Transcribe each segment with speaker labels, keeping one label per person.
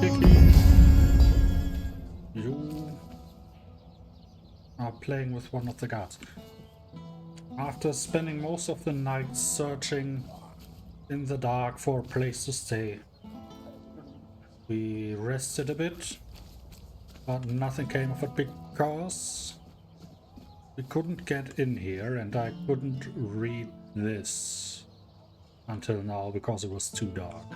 Speaker 1: picky. You are playing with one of the guards. After spending most of the night searching in the dark for a place to stay, we rested a bit, but nothing came of it because we couldn't get in here and I couldn't read this until now because it was too dark.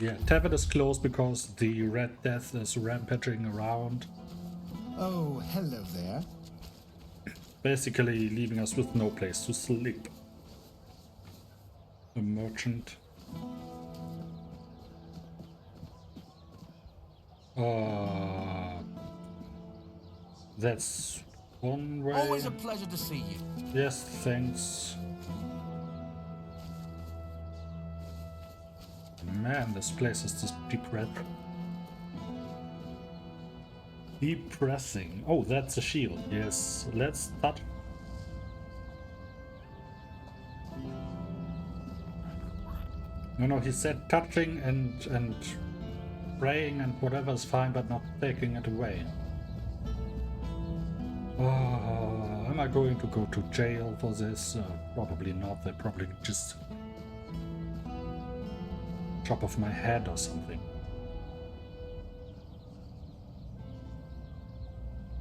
Speaker 1: Yeah, Tavern is closed because the Red Death is rampaging around.
Speaker 2: Oh, hello there.
Speaker 1: Basically leaving us with no place to sleep. A merchant. That's one way.
Speaker 3: Always a pleasure to see you.
Speaker 1: Yes, thanks. Man, this place is just depressing. Oh, that's a shield. Yes, let's touch. No, he said touching and praying and whatever is fine, but not taking it away. Am I going to go to jail for this? Probably not. They probably just chop off my head or something.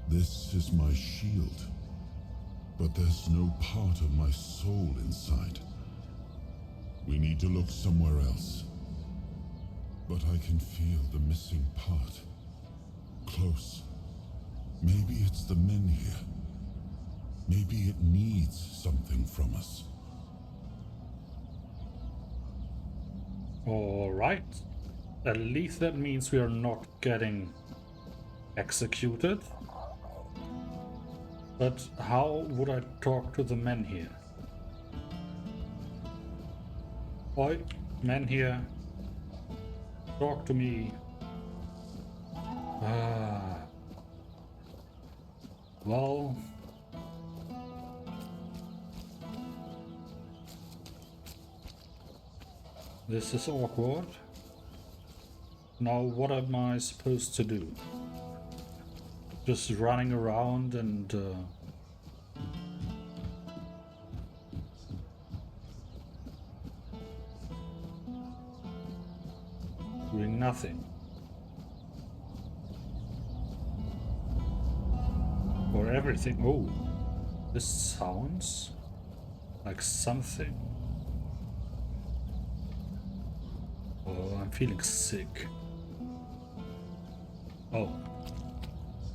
Speaker 4: This is my shield, but there's no part of my soul inside. We need to look somewhere else. But I can feel the missing part. Close. Maybe it's the men here. Maybe it needs something from us.
Speaker 1: Alright. At least that means we are not getting executed. But how would I talk to the men here? Oi, men here. Talk to me. Well. This is awkward. Now what am I supposed to do? Just running around and doing nothing. Or everything. Oh, this sounds like something. Oh, I'm feeling sick. Oh.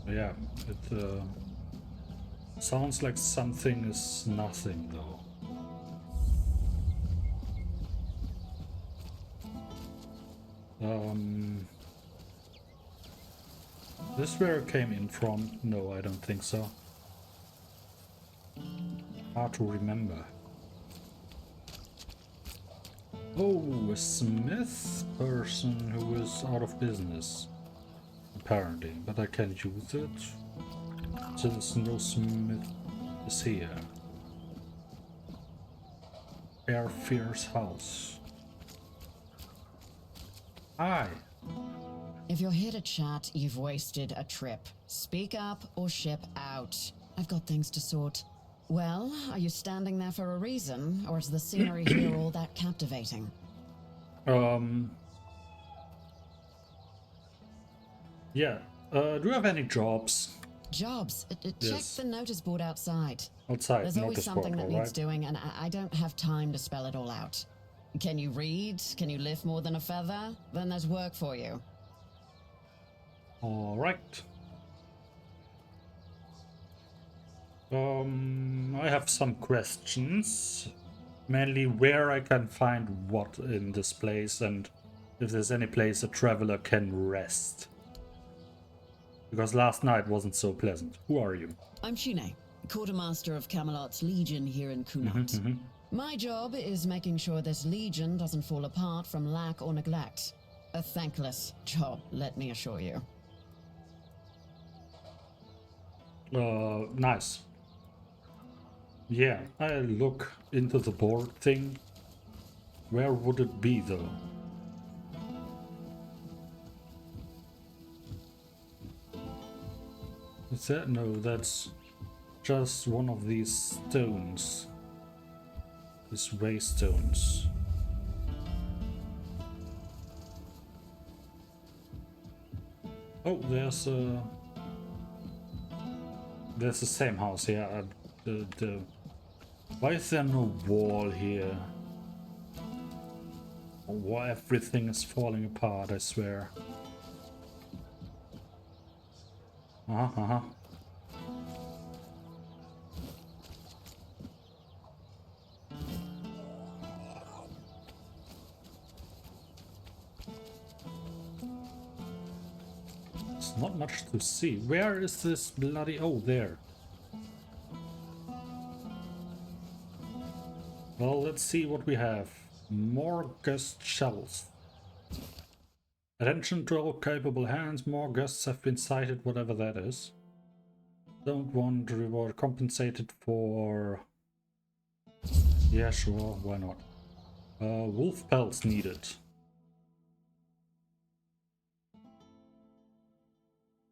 Speaker 1: Yeah, it sounds like something is nothing though. This where it came in from? No, I don't think so. Hard to remember. Oh, a smith person who is out of business. Apparently, but I can't use it since no smith is here. Air Fear's house. Hi.
Speaker 5: If you're here to chat, you've wasted a trip. Speak up or ship out. I've got things to sort. Well, are you standing there for a reason, or is the scenery here all that captivating?
Speaker 1: Yeah. Do you have any jobs?
Speaker 5: Jobs? Check
Speaker 1: Yes.
Speaker 5: the notice board outside.
Speaker 1: Outside,
Speaker 5: There's always
Speaker 1: notice
Speaker 5: something
Speaker 1: board,
Speaker 5: that needs
Speaker 1: alright.
Speaker 5: doing, and I don't have time to spell it all out. Can you read? Can you lift more than a feather? Then there's work for you.
Speaker 1: Alright. I have some questions. Mainly where I can find what in this place and if there's any place a traveler can rest. Because last night wasn't so pleasant. Who are you?
Speaker 5: I'm Shine, quartermaster of Camelot's Legion here in Kunat. My job is making sure this Legion doesn't fall apart from lack or neglect. A thankless job, let me assure you.
Speaker 1: Where would it be, though? Is that? No, that's just one of these stones. These way stones. Oh, there's the same house here. Why is there no wall here? Why everything is falling apart, I swear. Uh-huh. There's not much to see. Where is this bloody... Oh, there. Well, let's see what we have. More gust shells. Attention to all capable hands. More gusts have been sighted, whatever that is. Don't want reward compensated for... Yeah, sure, why not? Wolf pelts needed.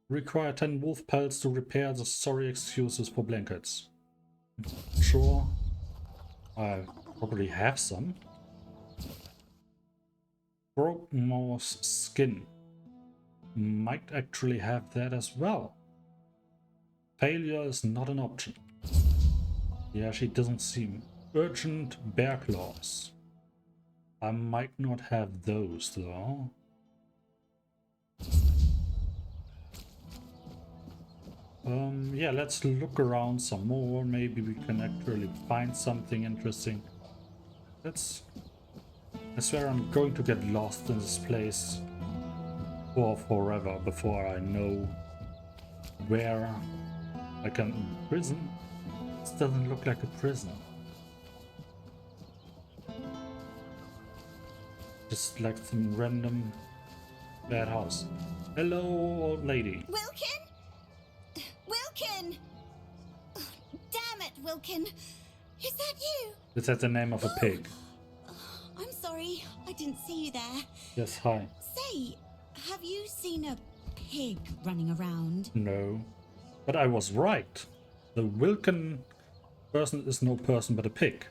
Speaker 1: Require 10 wolf pelts to repair the sorry excuses for blankets. Sure. I probably have some. Broke mouse skin. Might actually have that as well. Failure is not an option. Yeah, she doesn't seem. Urgent bear claws. I might not have those though. Yeah, let's look around some more. Maybe we can actually find something interesting. I swear I'm going to get lost in this place for forever before I know where I can... Prison? This doesn't look like a prison. Just like some random bad house. Hello, old lady.
Speaker 3: Wilkin? Wilkin! Oh, damn it, Wilkin. Is that you?
Speaker 1: Is that the name of a pig?
Speaker 3: I'm sorry, I didn't see you there.
Speaker 1: Yes, hi.
Speaker 3: Say, have you seen a pig running around?
Speaker 1: No. But I was right. The Wilkin person is no person but a pig.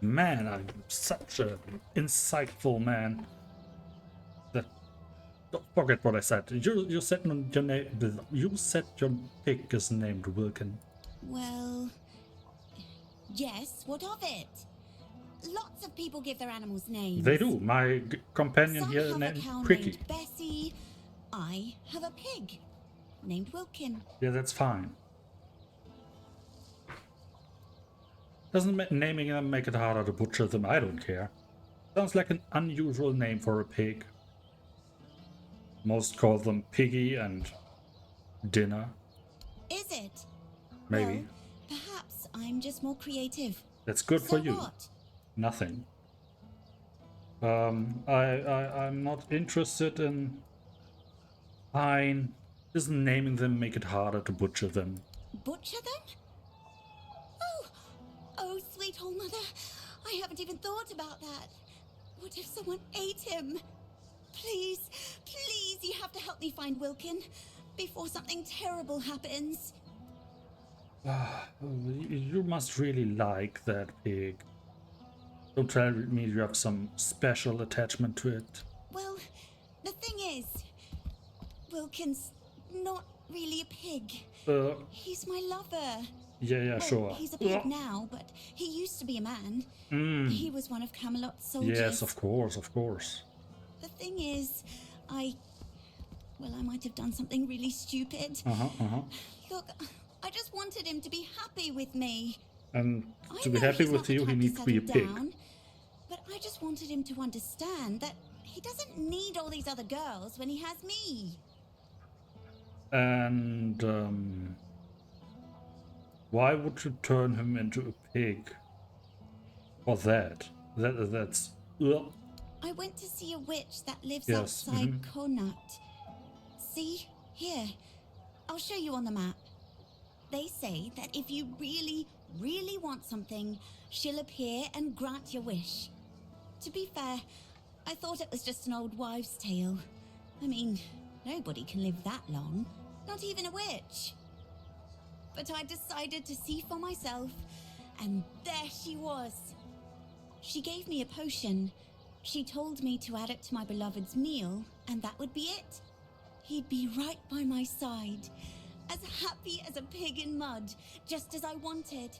Speaker 1: Man, I'm such an insightful man. Don't forget what I said. You said your name. You said your pig is named Wilkin.
Speaker 3: Well, yes, what of it? Lots of people give their animals names.
Speaker 1: They do. My companion
Speaker 3: Some
Speaker 1: here
Speaker 3: have
Speaker 1: named
Speaker 3: a cow
Speaker 1: Pricky.
Speaker 3: named Bessie. I have a pig named Wilkin.
Speaker 1: Yeah, that's fine. Doesn't naming them make it harder to butcher them? I don't care. Sounds like an unusual name for a pig. Most call them Piggy and Dinner.
Speaker 3: Is it?
Speaker 1: Maybe.
Speaker 3: Well, perhaps I'm just more creative.
Speaker 1: That's good for
Speaker 3: So
Speaker 1: you.
Speaker 3: what?
Speaker 1: Nothing. I'm not interested in... Fine. Doesn't naming them make it harder to butcher them?
Speaker 3: Butcher them? Oh, sweet old mother. I haven't even thought about that. What if someone ate him? Please, please, you have to help me find Wilkin before something terrible happens.
Speaker 1: You must really like that pig. Don't tell me you have some special attachment to it.
Speaker 3: Well, the thing is, Wilkin's not really a pig. He's my lover.
Speaker 1: Yeah,
Speaker 3: Well,
Speaker 1: sure.
Speaker 3: He's a pig now, but he used to be a man. He was one of Camelot's soldiers.
Speaker 1: Yes, of course, of course.
Speaker 3: The thing is, I might have done something really stupid. Look, I just wanted him to be happy with me.
Speaker 1: And
Speaker 3: I
Speaker 1: to be
Speaker 3: know
Speaker 1: happy
Speaker 3: he's
Speaker 1: with
Speaker 3: not the
Speaker 1: you, he
Speaker 3: type
Speaker 1: needs to be a
Speaker 3: settle
Speaker 1: pig.
Speaker 3: down, but I just wanted him to understand that he doesn't need all these other girls when he has me.
Speaker 1: And why would you turn him into a pig? For that? That's... Ugh.
Speaker 3: I went to see a witch that lives
Speaker 1: Yes,
Speaker 3: outside Connacht. See? Here. I'll show you on the map. They say that if you really, really want something, she'll appear and grant your wish. To be fair, I thought it was just an old wives' tale. I mean, nobody can live that long, not even a witch. But I decided to see for myself, and there she was. She gave me a potion. She told me to add it to my beloved's meal, and that would be it. He'd be right by my side, as happy as a pig in mud, just as I wanted.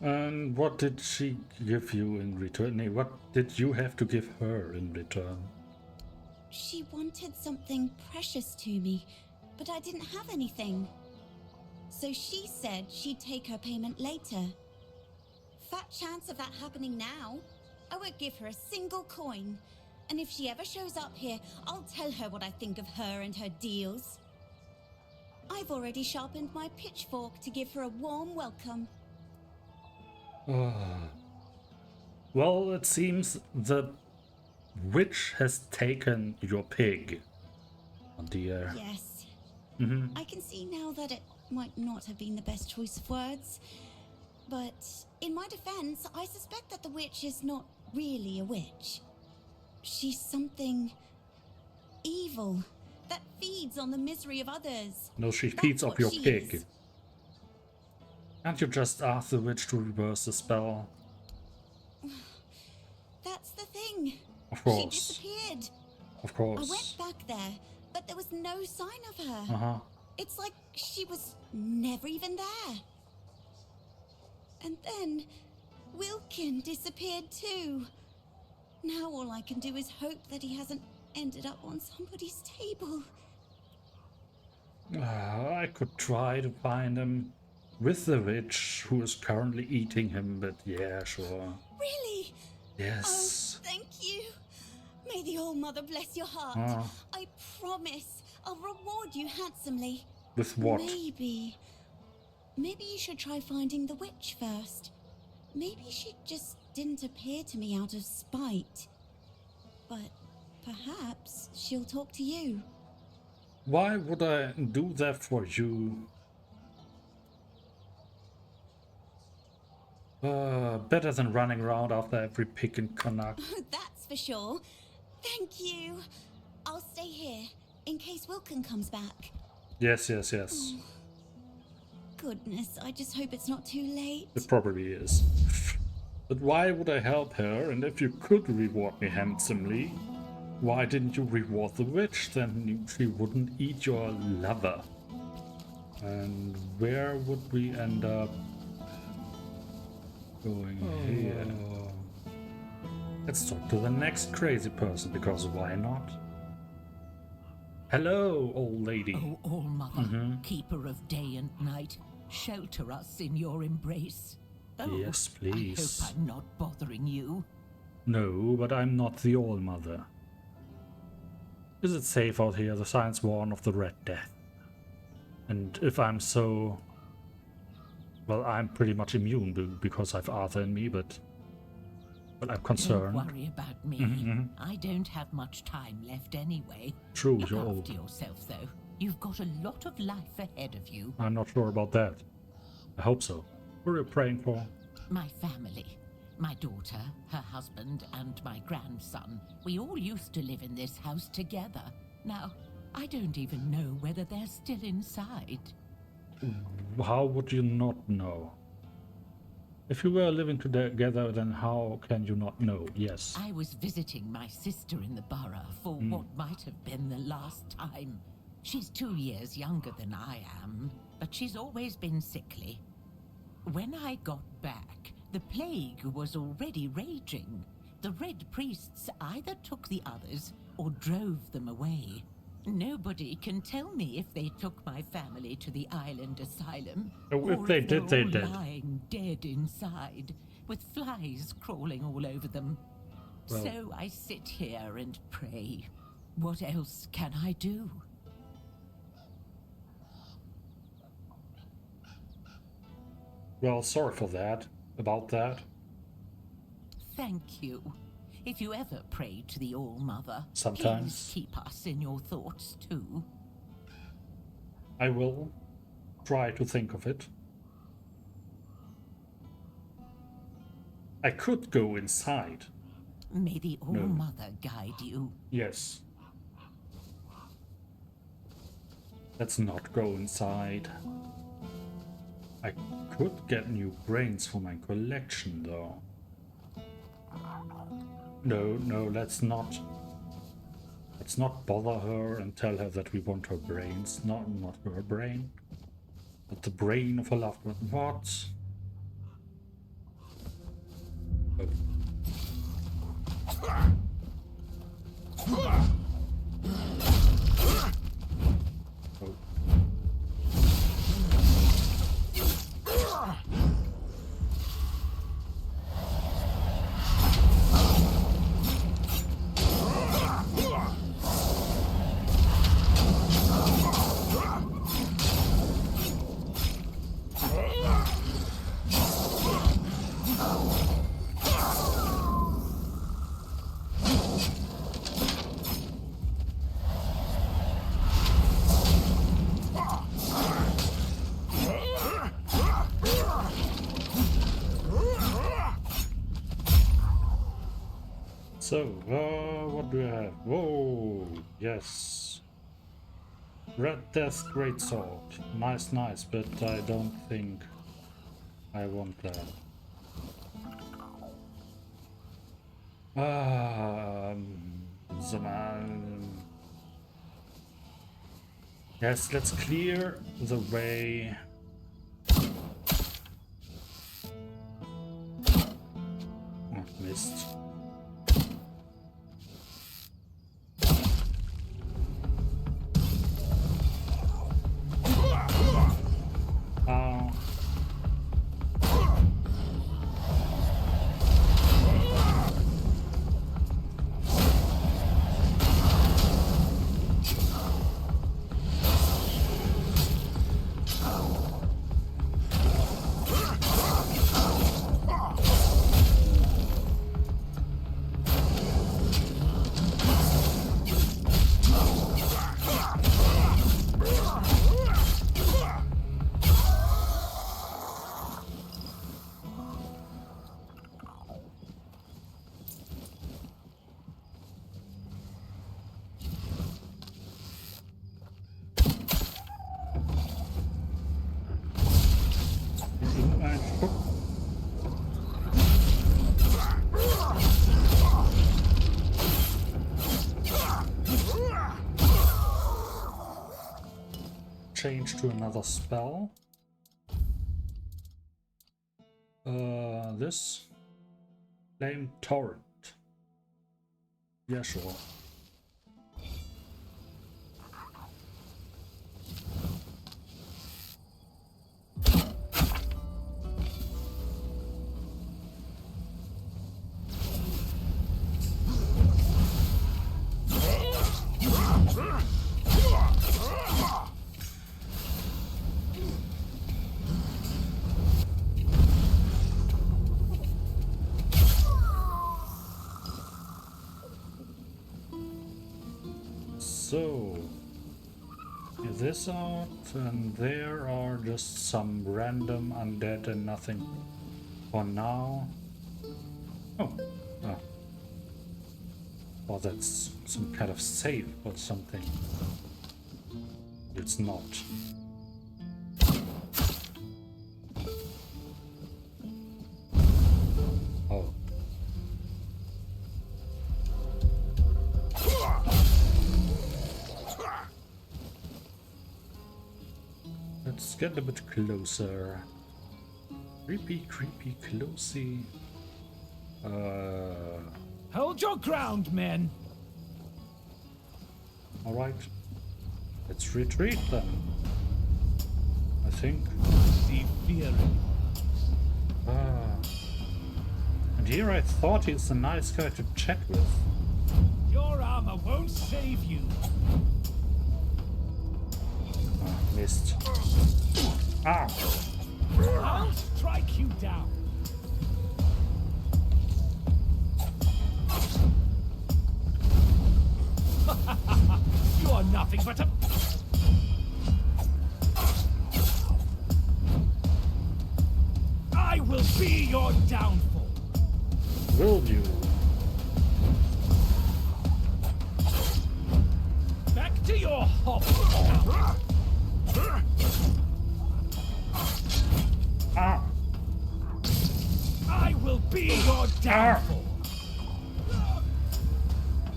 Speaker 1: And what did she give you in return? Nee, what did you have to give her in return?
Speaker 3: She wanted something precious to me, but I didn't have anything. So she said she'd take her payment later. Fat chance of that happening now. I won't give her a single coin. And if she ever shows up here, I'll tell her what I think of her and her deals. I've already sharpened my pitchfork to give her a warm welcome.
Speaker 1: Well, it seems the witch has taken your pig. Oh dear.
Speaker 3: Yes. I can see now that it might not have been the best choice of words. But in my defense, I suspect that the witch is not really a witch. She's something evil that feeds on the misery of others.
Speaker 1: No, she
Speaker 3: That's
Speaker 1: feeds off
Speaker 3: what
Speaker 1: your
Speaker 3: she
Speaker 1: pig.
Speaker 3: is.
Speaker 1: Can't you just ask the witch to reverse the spell?
Speaker 3: That's the thing.
Speaker 1: Of course.
Speaker 3: She disappeared.
Speaker 1: Of
Speaker 3: I
Speaker 1: course.
Speaker 3: went back there, but there was no sign of her.
Speaker 1: Uh-huh.
Speaker 3: It's like she was never even there. And then Wilkin disappeared too. Now all I can do is hope that he hasn't ended up on somebody's table.
Speaker 1: I could try to find him with the witch who is currently eating him, but yeah, sure.
Speaker 3: Really?
Speaker 1: Yes.
Speaker 3: Oh, thank you. May the All-Mother bless your heart. I promise I'll reward you handsomely.
Speaker 1: With what?
Speaker 3: Maybe you should try finding the witch first. Maybe she just didn't appear to me out of spite. But perhaps she'll talk to you.
Speaker 1: Why would I do that for you? Better than running around after every pick and Canuck.
Speaker 3: That's for sure. Thank you. I'll stay here in case Wilkin comes back.
Speaker 1: Yes, yes, yes.
Speaker 3: Goodness, I just hope it's not too late.
Speaker 1: It probably is. But why would I help her? And if you could reward me handsomely, why didn't you reward the witch? Then she wouldn't eat your lover. And where would we end up going here? Let's talk to the next crazy person, because why not? Hello, old lady.
Speaker 6: Oh, All-Mother, keeper of day and night, shelter us in your embrace. Oh,
Speaker 1: Yes, please.
Speaker 6: I hope I'm not bothering you.
Speaker 1: No, but I'm not the All-Mother. Is it safe out here? The signs warn of the Red Death. And if I'm so... Well, I'm pretty much immune because I've Arthur in me, but I'm concerned.
Speaker 6: Don't worry about me. I don't have much time left anyway.
Speaker 1: True,
Speaker 6: Look
Speaker 1: you're
Speaker 6: after
Speaker 1: old.
Speaker 6: yourself, though. You've got a lot of life ahead of you.
Speaker 1: I'm not sure about that. I hope so. Who are you praying for?
Speaker 6: My family. My daughter, her husband, and my grandson. We all used to live in this house together. Now, I don't even know whether they're still inside.
Speaker 1: How would you not know? If you were living together, then how can you not know? Yes.
Speaker 6: I was visiting my sister in the borough for what might have been the last time. She's 2 years younger than I am, but she's always been sickly. When I got back, the plague was already raging. The Red Priests either took the others or drove them away. Nobody can tell me if they took my family to the island asylum,
Speaker 1: Oh, if
Speaker 6: or
Speaker 1: they
Speaker 6: if
Speaker 1: did,
Speaker 6: they're
Speaker 1: they
Speaker 6: all
Speaker 1: did.
Speaker 6: lying dead inside, with flies crawling all over them.
Speaker 1: Well.
Speaker 6: So I sit here and pray. What else can I do?
Speaker 1: Well, sorry for that. About that.
Speaker 6: Thank you. If you ever pray to the All-Mother,
Speaker 1: Sometimes.
Speaker 6: please keep us in your thoughts too.
Speaker 1: I will try to think of it. I could go inside.
Speaker 6: May the All-Mother guide you.
Speaker 1: Yes. Let's not go inside. I could get new brains for my collection, though. No, let's not. Let's not bother her and tell her that we want her brains. Not her brain, but the brain of a loved one. What? Oh. Oh. So, what do I have? Whoa, yes. Red Death Greatsword. Nice, but I don't think I want that. Yes, let's clear the way. Oh, missed. Change to another spell. This Flame Torrent. Yeah, sure. So, this out, and there are just some random undead and nothing for now. Oh, oh, that's some kind of save or something. It's not. Oh. Let's get a bit closer. Creepy, closey.
Speaker 7: Hold your ground, men.
Speaker 1: Alright. Let's retreat then. I think.
Speaker 7: See fear.
Speaker 1: And here I thought he's a nice guy to chat with.
Speaker 7: Your armor won't save you.
Speaker 1: Missed. Ah!
Speaker 7: I'll strike you down. You are nothing but a... I will be your downfall.
Speaker 1: Will you?
Speaker 7: Back to your hovel.
Speaker 1: Ah!
Speaker 7: I will be your downfall.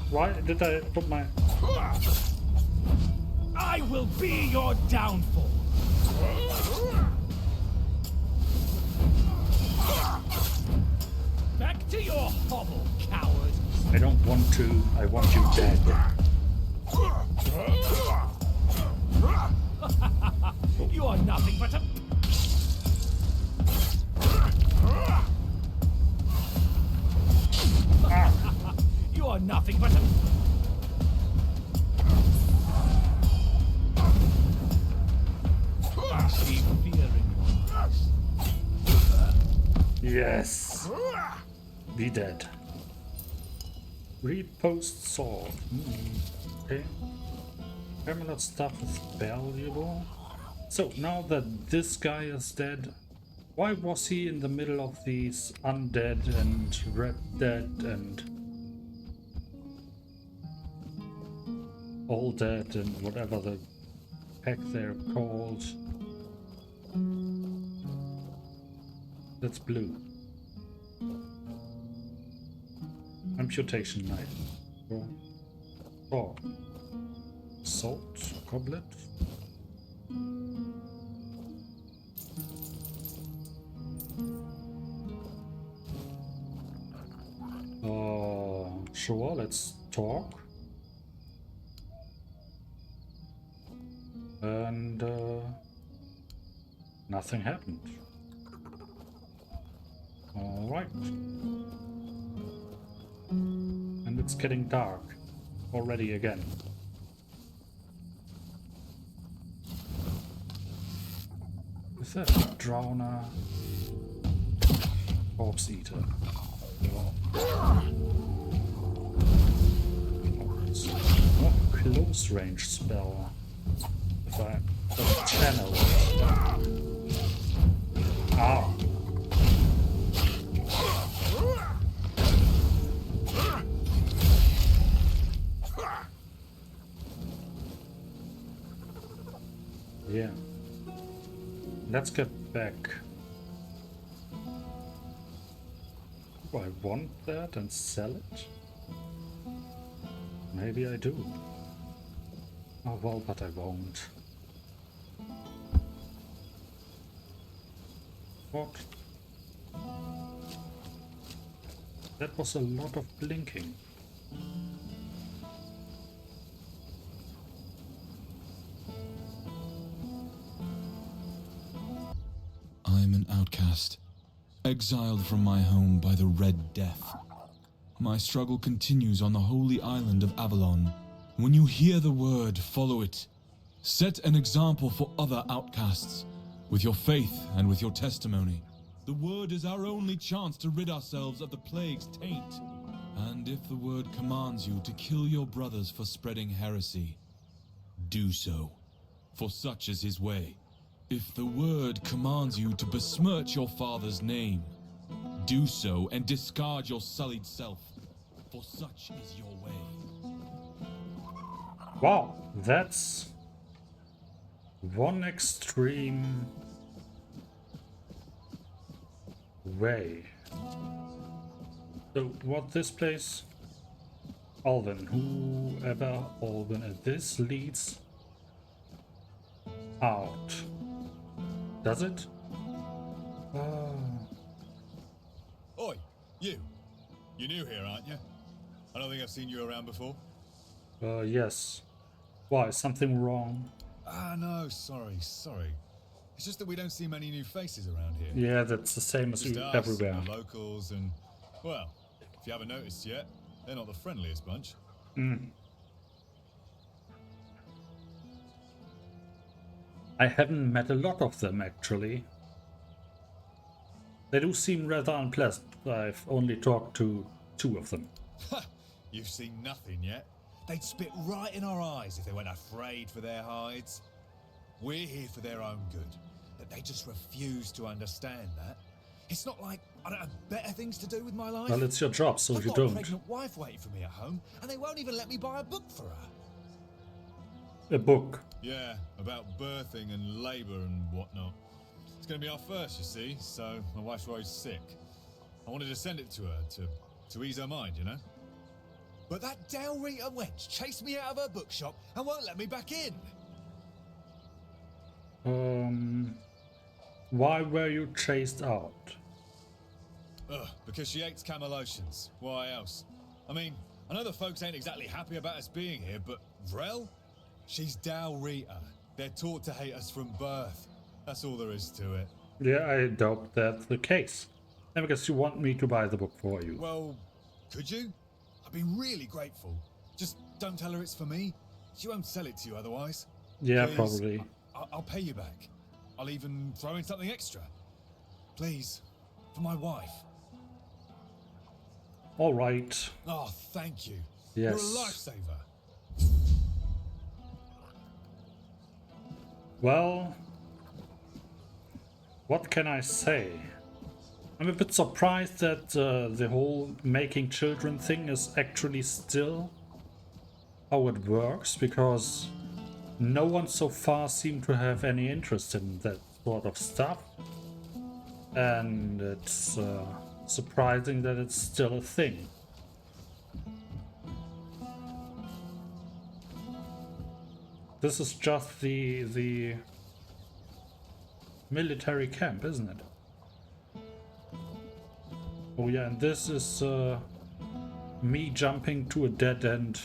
Speaker 1: Why did I put my...
Speaker 7: I will be your downfall. Back to your hovel, coward.
Speaker 1: I don't want to. I want you dead.
Speaker 7: You are nothing but a... You are nothing but a... See fear in your eyes.
Speaker 1: Yes. Be dead. Read post sword. Okay. Permanent stuff is valuable. So now that this guy is dead, why was he in the middle of these undead and red dead and all dead and whatever the heck they're called? That's blue. Amputation knife. Oh. Salt goblet. Sure, let's talk. And nothing happened. All right. And it's getting dark already again. Is that a drowner? Corpse eater. Oh, close range spell. If I channel it. Ow. Yeah. Let's get back. Do I want that and sell it? Maybe I do. Oh well, but I won't. What? That was a lot of blinking.
Speaker 8: I'm an outcast, exiled from my home by the Red Death. My struggle continues on the holy island of Avalon. When you hear the word, follow it. Set an example for other outcasts, with your faith and with your testimony. The word is our only chance to rid ourselves of the plague's taint. And if the word commands you to kill your brothers for spreading heresy, do so, for such is his way. If the word commands you to besmirch your father's name, do so and discard your sullied self, for such is your way.
Speaker 1: Wow, that's one extreme way. So what this place? Alvin, whoever Alvin, this leads out. Does it?
Speaker 9: Oi, you. You're new here, aren't you? I don't think I've seen you around before.
Speaker 1: Yes. Why, something wrong?
Speaker 9: Ah, no, sorry. It's just that we don't see many new faces around here.
Speaker 1: Yeah, that's the same as
Speaker 9: Just us,
Speaker 1: everywhere.
Speaker 9: the locals, and, well, if you haven't noticed yet, they're not the friendliest bunch.
Speaker 1: I haven't met a lot of them, actually. They do seem rather unpleasant. I've only talked to 2 of them.
Speaker 9: You've seen nothing yet. They'd spit right in our eyes if they weren't afraid for their hides. We're here for their own good, but they just refuse to understand that. It's not like I don't have better things to do with my life.
Speaker 1: Well, it's your job, so
Speaker 9: I've
Speaker 1: you
Speaker 9: got a
Speaker 1: don't.
Speaker 9: pregnant wife waiting for me at home, and they won't even let me buy a book for her.
Speaker 1: A book.
Speaker 9: Yeah, about birthing and labour and whatnot. It's going to be our first, you see, so my wife's worried sick. I wanted to send it to her to ease her mind, you know? But that Del Rita wench chased me out of her bookshop and won't let me back in.
Speaker 1: Why were you chased out?
Speaker 9: Ugh, because she hates Camelotians. Why else? I mean, I know the folks ain't exactly happy about us being here, but Vrel? She's Del Rita. They're taught to hate us from birth. That's all there is to it.
Speaker 1: Yeah, I doubt that's the case. And because you want me to buy the book for you.
Speaker 9: Well, could you? I'd be really grateful. Just don't tell her it's for me. She won't sell it to you otherwise.
Speaker 1: Yeah,
Speaker 9: Please.
Speaker 1: probably.
Speaker 9: I'll pay you back. I'll even throw in something extra. Please, for my wife.
Speaker 1: All right.
Speaker 9: Oh, thank you.
Speaker 1: Yes.
Speaker 9: You're a lifesaver.
Speaker 1: Well, what can I say? I'm a bit surprised that the whole making children thing is actually still how it works, because no one so far seemed to have any interest in that sort of stuff. And it's surprising that it's still a thing. This is just the military camp, isn't it? Oh yeah, and this is me jumping to a dead-end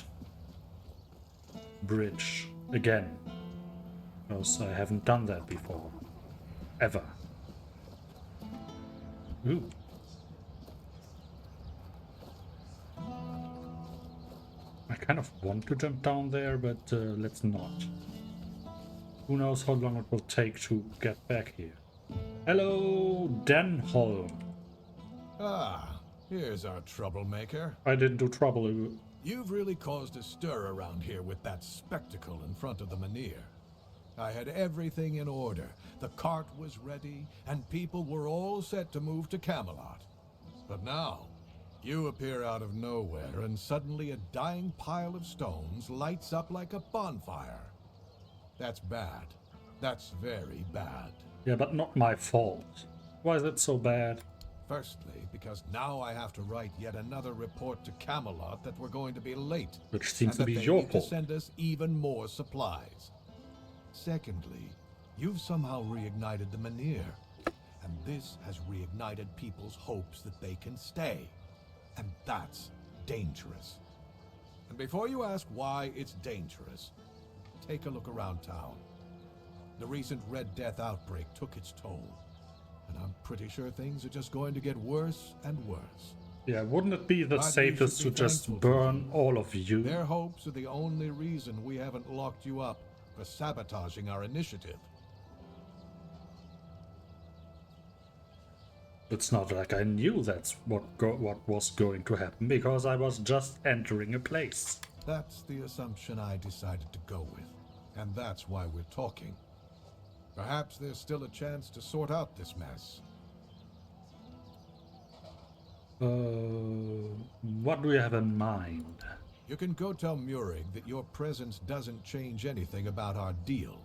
Speaker 1: bridge again. Because I haven't done that before. Ever. Ooh. I kind of want to jump down there, but let's not. Who knows how long it will take to get back here. Hello, Denholm.
Speaker 10: Ah, here's our troublemaker.
Speaker 1: I didn't do trouble.
Speaker 10: You've really caused a stir around here with that spectacle in front of the Menhir. I had everything in order. The cart was ready, and people were all set to move to Camelot. But now, you appear out of nowhere, and suddenly a dying pile of stones lights up like a bonfire. That's bad. That's very bad.
Speaker 1: Yeah, but not my fault. Why is it so bad?
Speaker 10: Firstly, because now I have to write yet another report to Camelot that we're going to be late.
Speaker 1: Which seems
Speaker 10: and
Speaker 1: to be
Speaker 10: that they
Speaker 1: your
Speaker 10: need
Speaker 1: fault.
Speaker 10: to send us even more supplies. Secondly, you've somehow reignited the Menhir. And this has reignited people's hopes that they can stay. And that's dangerous. And before you ask why it's dangerous, take a look around town. The recent Red Death outbreak took its toll. And I'm pretty sure things are just going to get worse and worse.
Speaker 1: Yeah, wouldn't it be the
Speaker 10: But we
Speaker 1: safest to
Speaker 10: should be
Speaker 1: just
Speaker 10: thankful for
Speaker 1: burn all of you?
Speaker 10: Their hopes are the only reason we haven't locked you up for sabotaging our initiative.
Speaker 1: It's not like I knew that's what was going to happen, because I was just entering a place.
Speaker 10: That's the assumption I decided to go with. And that's why we're talking. Perhaps there's still a chance to sort out this mess.
Speaker 1: What do you have in mind?
Speaker 10: You can go tell Murig that your presence doesn't change anything about our deal,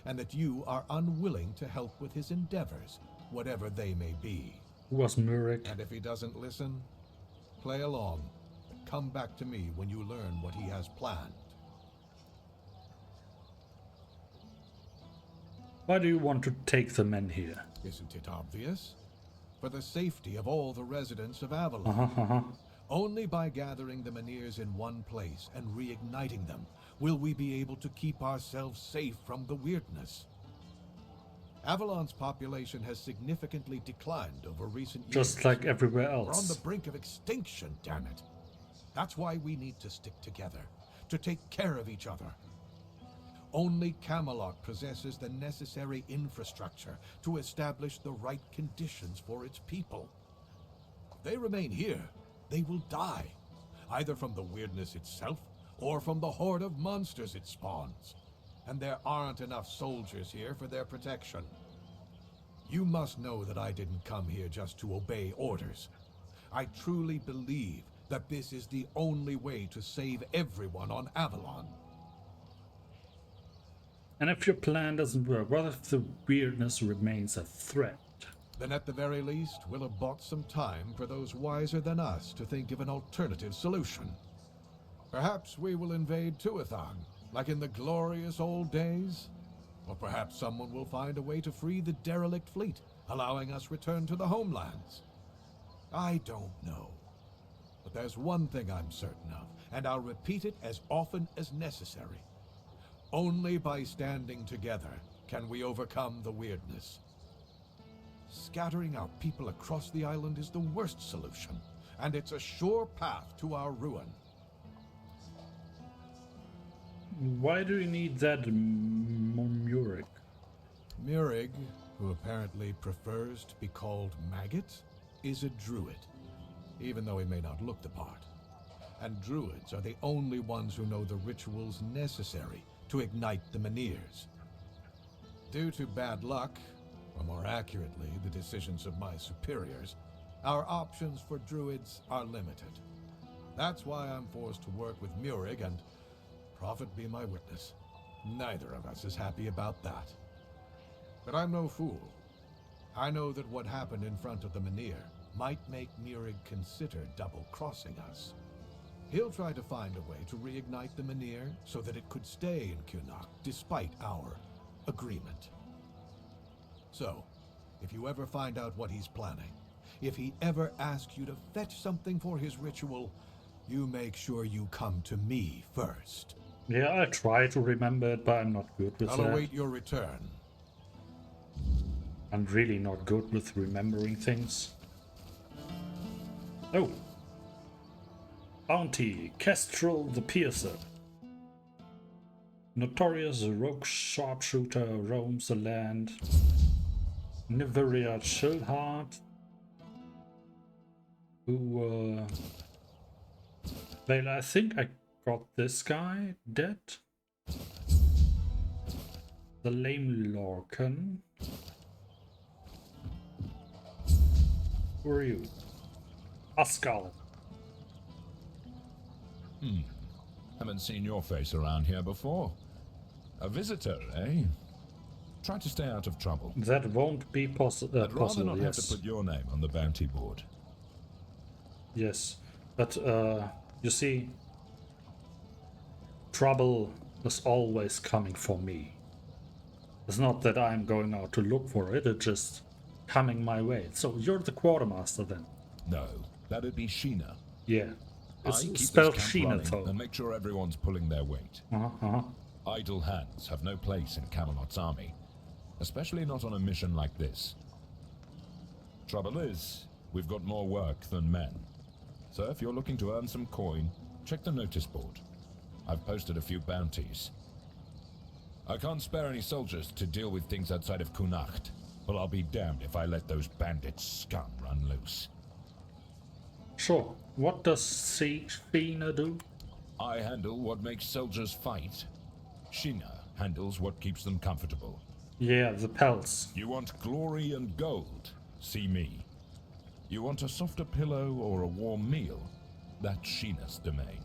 Speaker 10: and that you are unwilling to help with his endeavors, whatever they may be.
Speaker 1: Who was Murik?
Speaker 10: And if he doesn't listen, play along, but come back to me when you learn what he has planned.
Speaker 1: Why do you want to take the men here?
Speaker 10: Isn't it obvious? For the safety of all the residents of Avalon. Only by gathering the Menhirs in one place and reigniting them will we be able to keep ourselves safe from the weirdness. Avalon's population has significantly declined over recent years.
Speaker 1: Just like everywhere
Speaker 10: We're on
Speaker 1: else.
Speaker 10: the brink of extinction, damn it. That's why we need to stick together, to take care of each other. Only Camelot possesses the necessary infrastructure to establish the right conditions for its people. If they remain here, they will die, either from the weirdness itself or from the horde of monsters it spawns. And there aren't enough soldiers here for their protection. You must know that I didn't come here just to obey orders. I truly believe that this is the only way to save everyone on Avalon.
Speaker 1: And if your plan doesn't work, what if the weirdness remains a threat?
Speaker 10: Then at the very least, we'll have bought some time for those wiser than us to think of an alternative solution. Perhaps we will invade Tuathon, like in the glorious old days. Or perhaps someone will find a way to free the derelict fleet, allowing us return to the homelands. I don't know. But there's one thing I'm certain of, and I'll repeat it as often as necessary. Only by standing together can we overcome the weirdness. Scattering our people across the island is the worst solution, and it's a sure path to our ruin.
Speaker 1: Why do you need that Murig?
Speaker 10: Murig, who apparently prefers to be called Maggot, is a druid, even though he may not look the part. And druids are the only ones who know the rituals necessary to ignite the Menhirs. Due to bad luck, or more accurately, the decisions of my superiors, our options for druids are limited. That's why I'm forced to work with Murig, and prophet be my witness, neither of us is happy about that. But I'm no fool. I know that what happened in front of the Menhir might make Murig consider double-crossing us. He'll try to find a way to reignite the Menhir so that it could stay in Kunach despite our agreement. So, if you ever find out what he's planning, if he ever asks you to fetch something for his ritual, you make sure you come to me first.
Speaker 1: Yeah, I try to remember it, but I'm not good with
Speaker 10: I'll
Speaker 1: that.
Speaker 10: await your return.
Speaker 1: I'm really not good with remembering things. Oh. Bounty. Kestrel the Piercer. Notorious rogue sharpshooter roams the land. Niveria Chillheart. Who, well, I think I got this guy dead. The Lame Lorcan. Who are you? Ascal.
Speaker 11: Haven't seen your face around here before. A visitor, eh? Try to stay out of trouble.
Speaker 1: That won't be
Speaker 11: I'd rather
Speaker 1: possible,
Speaker 11: not
Speaker 1: yes.
Speaker 11: have to put your name on the bounty board.
Speaker 1: Yes, but you see, trouble is always coming for me. It's not that I'm going out to look for it, it's just coming my way. So you're the quartermaster then?
Speaker 11: No, that'd be Sheena.
Speaker 1: Yeah. It's
Speaker 11: I keep
Speaker 1: spelled
Speaker 11: this camp
Speaker 1: Sheena
Speaker 11: running
Speaker 1: though.
Speaker 11: and make sure everyone's pulling their weight. Idle hands have no place in Camelot's army, especially not on a mission like this. Trouble is, we've got more work than men. So if you're looking to earn some coin, check the notice board. I've posted a few bounties. I can't spare any soldiers to deal with things outside of Kunach, but I'll be damned if I let those bandit scum run loose.
Speaker 1: Sure. What does Sheena do?
Speaker 11: I handle what makes soldiers fight. Sheena handles what keeps them comfortable.
Speaker 1: Yeah, the pelts.
Speaker 11: You want glory and gold? See me. You want a softer pillow or a warm meal? That's Sheena's domain.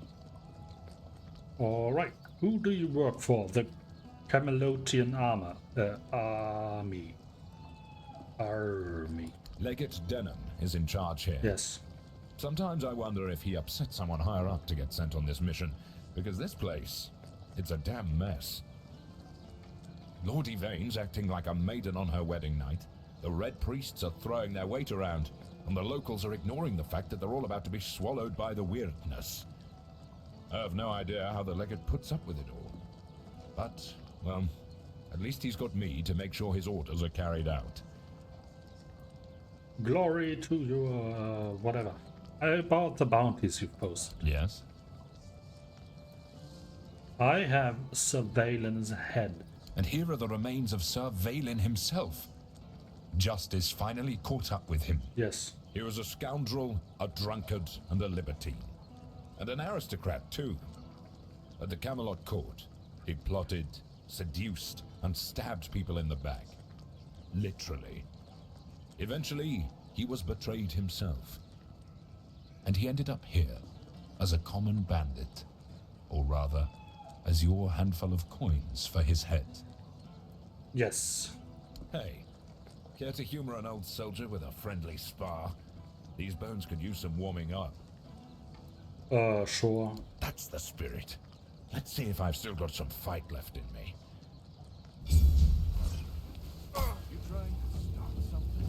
Speaker 1: Alright. Who do you work for? The Camelotian army.
Speaker 11: Legate Denham is in charge here.
Speaker 1: Yes.
Speaker 11: Sometimes I wonder if he upset someone higher up to get sent on this mission, because this place, it's a damn mess. Lord Yvain's acting like a maiden on her wedding night. The Red Priests are throwing their weight around, and the locals are ignoring the fact that they're all about to be swallowed by the weirdness. I have no idea how the legate puts up with it all. But, well, at least he's got me to make sure his orders are carried out.
Speaker 1: Glory to your whatever. About the bounties you've posted.
Speaker 11: Yes?
Speaker 1: I have Sir Valen's head.
Speaker 8: And here are the remains of Sir Valen himself. Justice finally caught up with him.
Speaker 1: Yes.
Speaker 11: He was a scoundrel, a drunkard, and a libertine. And an aristocrat, too. At the Camelot court, he plotted, seduced, and stabbed people in the back. Literally. Eventually, he was betrayed himself. And he ended up here as a common bandit. Or rather, as your handful of coins for his head.
Speaker 1: Yes.
Speaker 11: Hey, care to humor an old soldier with a friendly spar? These bones could use some warming up.
Speaker 1: Sure.
Speaker 11: That's the spirit. Let's see if I've still got some fight left in me.
Speaker 10: You trying to start something?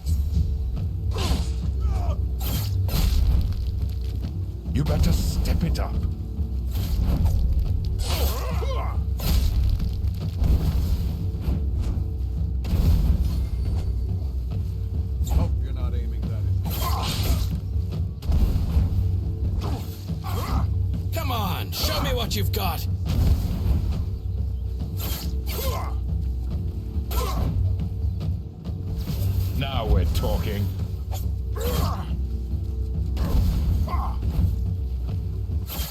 Speaker 11: You better step it up.
Speaker 10: Hope you're not aiming that at me.
Speaker 12: Come on, show me what you've got.
Speaker 11: Now we're talking.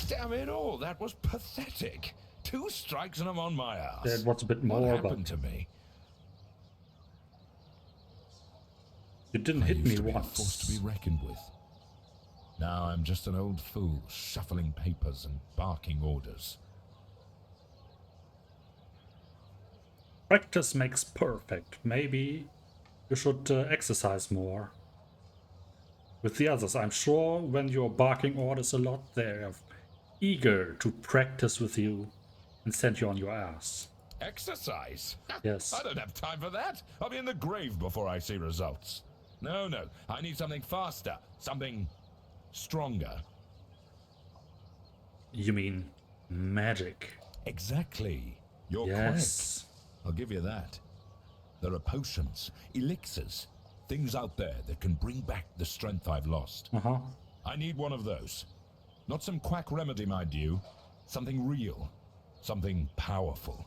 Speaker 11: Damn it all, that was pathetic. 2 strikes and I'm on my ass.
Speaker 1: It was a bit more,
Speaker 11: what happened
Speaker 1: but
Speaker 11: to me?
Speaker 1: you didn't
Speaker 11: I
Speaker 1: hit
Speaker 11: used
Speaker 1: me
Speaker 11: to be a
Speaker 1: once.
Speaker 11: force to be reckoned with. Now I'm just an old fool, shuffling papers and barking orders.
Speaker 1: Practice makes perfect. Maybe you should exercise more. With the others, I'm sure when you're barking orders a lot, they're eager to practice with you and send you on your ass.
Speaker 11: Exercise?
Speaker 1: Yes.
Speaker 11: I don't have time for that. I'll be in the grave before I see results. No, I need something faster, something stronger.
Speaker 1: You mean magic?
Speaker 11: Exactly. You're
Speaker 1: Yes.
Speaker 11: correct. I'll give you that. There are potions, elixirs, things out there that can bring back the strength I've lost.
Speaker 1: Uh-huh.
Speaker 11: I need one of those. Not some quack remedy, mind you. Something real. Something powerful.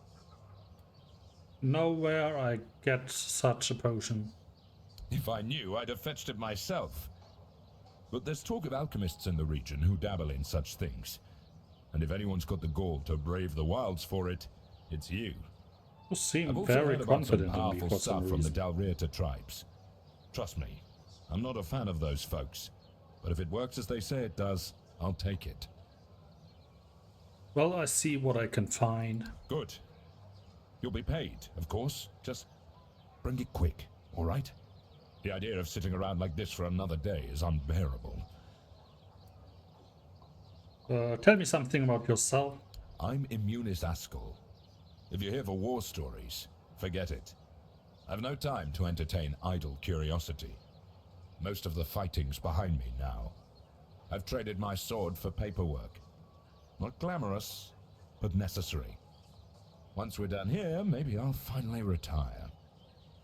Speaker 1: Know where I get such a potion?
Speaker 11: If I knew, I'd have fetched it myself. But there's talk of alchemists in the region who dabble in such things. And if anyone's got the gall to brave the wilds for it, it's you.
Speaker 1: You seem
Speaker 11: I've also
Speaker 1: very
Speaker 11: heard about some
Speaker 1: confident in me
Speaker 11: powerful
Speaker 1: for some
Speaker 11: stuff from the
Speaker 1: reason.
Speaker 11: Dalrieta tribes. Trust me, I'm not a fan of those folks. But if it works as they say it does, I'll take it.
Speaker 1: Well, I see what I can find.
Speaker 11: Good. You'll be paid, of course. Just bring it quick, all right? The idea of sitting around like this for another day is unbearable.
Speaker 1: Tell me something about yourself.
Speaker 11: I'm Immunis Askell. If you're here for war stories, forget it. I've no time to entertain idle curiosity. Most of the fighting's behind me now. I've traded my sword for paperwork. Not glamorous, but necessary. Once we're done here, maybe I'll finally retire.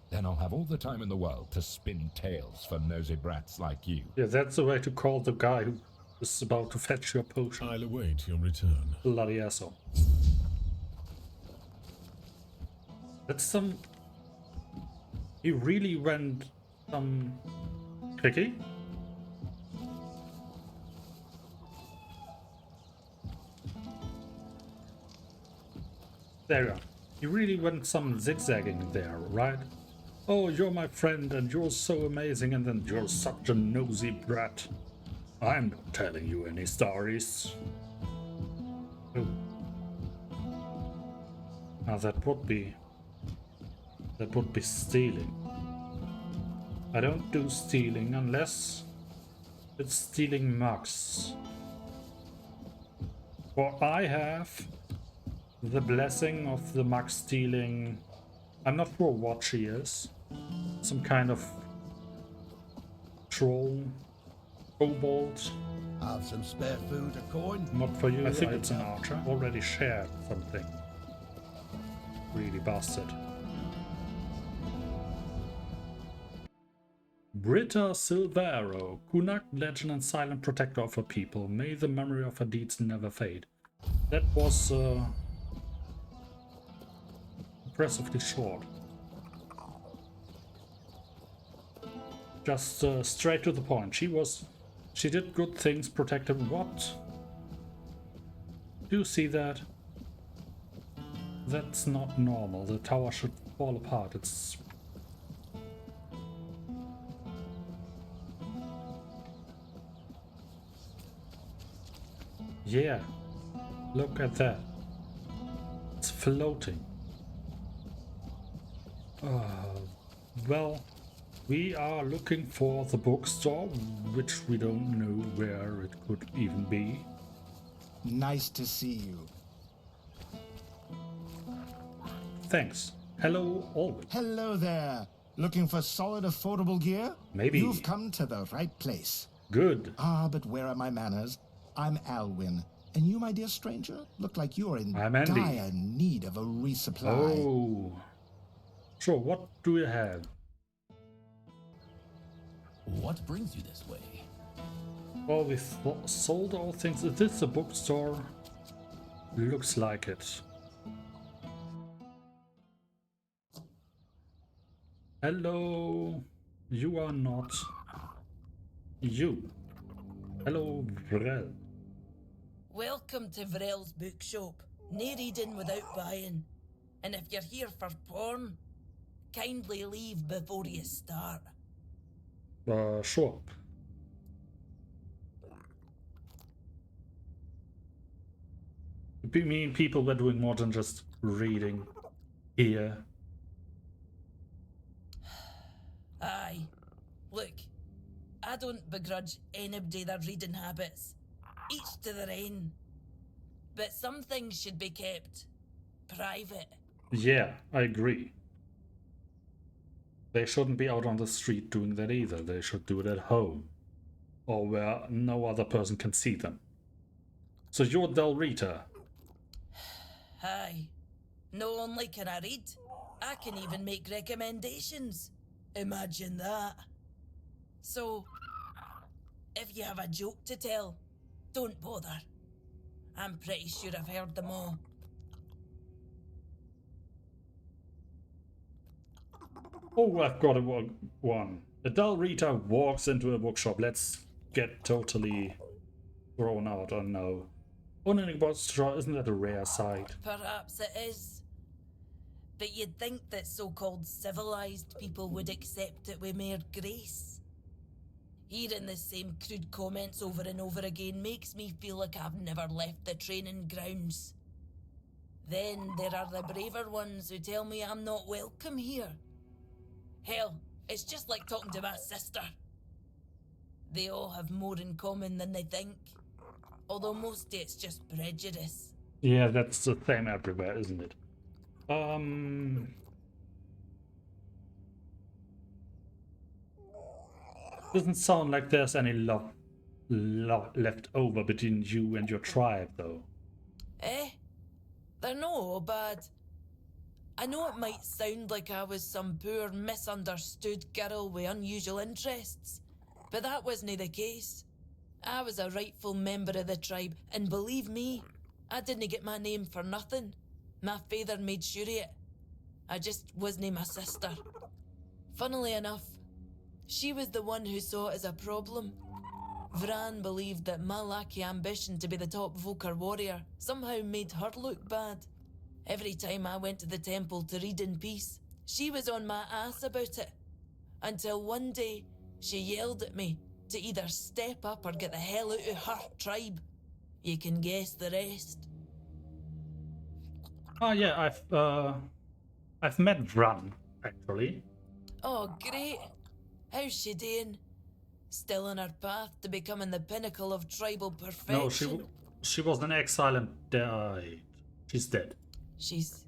Speaker 11: Then I'll have all the time in the world to spin tales for nosy brats like you.
Speaker 1: Yeah, that's the way to call the guy who is about to fetch your potion.
Speaker 4: I'll await your return.
Speaker 1: Bloody asshole. That's some... He really went some... tricky? There you are. You really went some zigzagging there, right? Oh, you're my friend and you're so amazing and then you're such a nosy brat. I'm not telling you any stories. Oh. Now that would be stealing. I don't do stealing unless it's stealing mugs. For I have the blessing of the mug stealing. I'm not sure what she is. Some kind of troll, kobold.
Speaker 10: Have some spare food, a coin?
Speaker 1: Not for you. I think it's an archer. Already shared something. Really bastard. Britta Silvero, Kunak, legend and silent protector of her people. May the memory of her deeds never fade. That was impressively short. Just straight to the point. She did good things, protected what? Do you see that? That's not normal. The tower should fall apart. It's... Yeah, look at that. It's floating. Well, we are looking for the bookstore, which we don't know where it could even be.
Speaker 2: Nice to see you.
Speaker 1: Thanks. Hello, Alwyn.
Speaker 2: Hello there. Looking for solid, affordable gear?
Speaker 1: Maybe.
Speaker 2: You've come to the right place.
Speaker 1: Good.
Speaker 2: Ah, but where are my manners? I'm Alwyn. And you, my dear stranger, look like you're in
Speaker 1: I'm Andy.
Speaker 2: dire need of a resupply.
Speaker 1: Oh. Sure, what do you have?
Speaker 13: What brings you this way?
Speaker 1: Well, we sold all things. Is this a bookstore? Looks like it. Hello. You are not. You. Hello, Vrel.
Speaker 14: Welcome to Vrel's bookshop. No reading without buying. And if you're here for porn, kindly leave before you start.
Speaker 1: Sure. You mean people were doing more than just reading here?
Speaker 14: Aye. Look, I don't begrudge anybody their reading habits. Each to their own. But some things should be kept private.
Speaker 1: Yeah, I agree. They shouldn't be out on the street doing that either. They should do it at home, or where no other person can see them. So you're Del Rita.
Speaker 14: Aye. Not only can I read, I can even make recommendations. Imagine that. So, if you have a joke to tell, don't bother. I'm pretty sure I've heard them all.
Speaker 1: Oh, I've got one. Del Rita walks into a bookshop. Let's get totally thrown out. Oh no. Owning a bookstore, isn't that a rare sight?
Speaker 14: Perhaps it is. But you'd think that so-called civilized people would accept it with more grace. Hearing the same crude comments over and over again makes me feel like I've never left the training grounds. Then there are the braver ones who tell me I'm not welcome here. Hell, it's just like talking to my sister. They all have more in common than they think. Although mostly it's just prejudice.
Speaker 1: Yeah, that's the same everywhere, isn't it? Doesn't sound like there's any love left over between you and your tribe, though.
Speaker 14: Eh? They're not all bad. I know it might sound like I was some poor, misunderstood girl with unusual interests, but that wasn't the case. I was a rightful member of the tribe, and believe me, I didn't get my name for nothing. My father made sure of it. I just wasn't my sister. Funnily enough, she was the one who saw it as a problem. Vran believed that my lack of ambition to be the top Volker warrior somehow made her look bad. Every time I went to the temple to read in peace, she was on my ass about it. Until one day, she yelled at me to either step up or get the hell out of her tribe. You can guess the rest.
Speaker 1: Oh yeah, I've met Vran, actually.
Speaker 14: Oh, great. How's she doing? Still on her path to becoming the pinnacle of tribal perfection?
Speaker 1: No, she was in exile and died. She's dead.
Speaker 14: She's...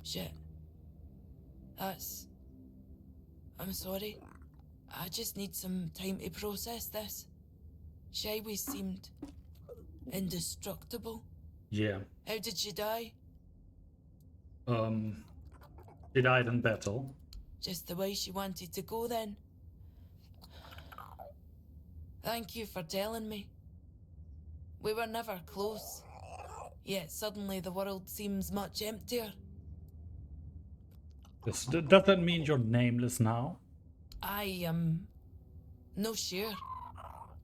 Speaker 14: shit. I'm sorry. I just need some time to process this. She always seemed indestructible.
Speaker 1: Yeah.
Speaker 14: How did she die?
Speaker 1: She died in battle.
Speaker 14: Just the way she wanted to go then. Thank you for telling me. We were never close. Yet suddenly the world seems much emptier.
Speaker 1: Does that mean you're nameless now?
Speaker 14: I am no sure.